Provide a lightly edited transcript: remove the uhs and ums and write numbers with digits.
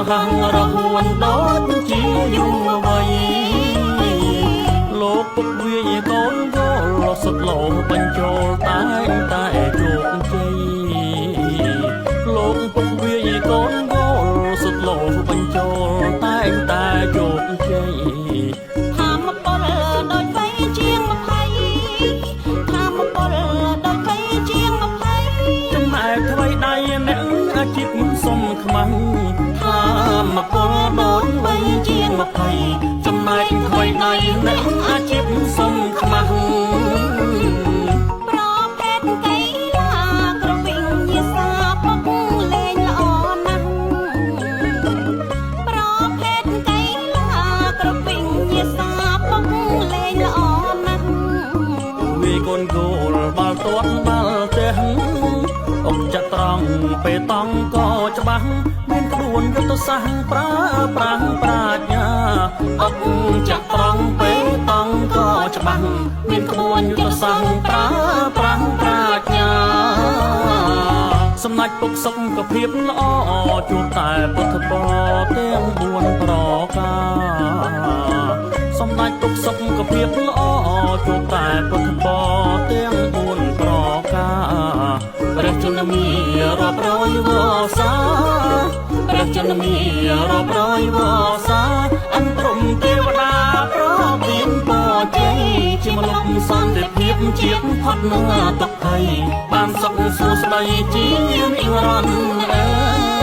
ហាងរហួនដូចជាយំអ្វីលោកពុកវាយកូនវល់សុទ្ធលោបញ្ចូលតែជោគជ័យលោកពុកវាយកូនវល់សុទ្ធលោបញ្ចូលតែជោគជ័យធម្មពលដូចໄປជាង20ធម្មពលដូចໄປជាង20ចំណែកថ្មីដៃអ្នកអាជីពសុំខ្មាំងធម្មពលដូចໄປជាង20ចំណែកថ្មីដៃអ្នកអាជីពសុំខ្មាំងប្រភេទកីឡាក្រវិញយាសាពុកលេងល្អណាស់ប្រភេទកីឡាក្រវិញយាសាពុកលេងល្អណាស់វាកូនគោលបាល់ទាត់បាល់ទេះអុកចាក់ត្រង់ពេលតង់ក៏ច្បាស់មានក្បួនយុទ្ធសាស្ត្រប្រើប្រាស់ប្រាជ្ញាអុកចាក់ត្រង់ពេលតង់ក៏ច្បាស់មានក្បួនយុទ្ធសាស្ត្រប្រើប្រាស់ប្រាជ្ញាសម្ដេចពុកសុខភាពល្អជួបតែពុទ្ធបរិសទាំង4ប្រការសម្ដេចពុកសុខភាពល្អជួបតែពុទ្ធបរិសទាំង4ប្រការព្រះជន្មារាប់រយវស្សាព្រះជន្មារាប់រយវស្សាអន្តរមទេវតាប្រទានពរជ័យជាមនុស្សសន្តិភាពជាតិផុតនឹងទុក្ខភ័យបានសុខសួស្តីជានិរន្តរ៍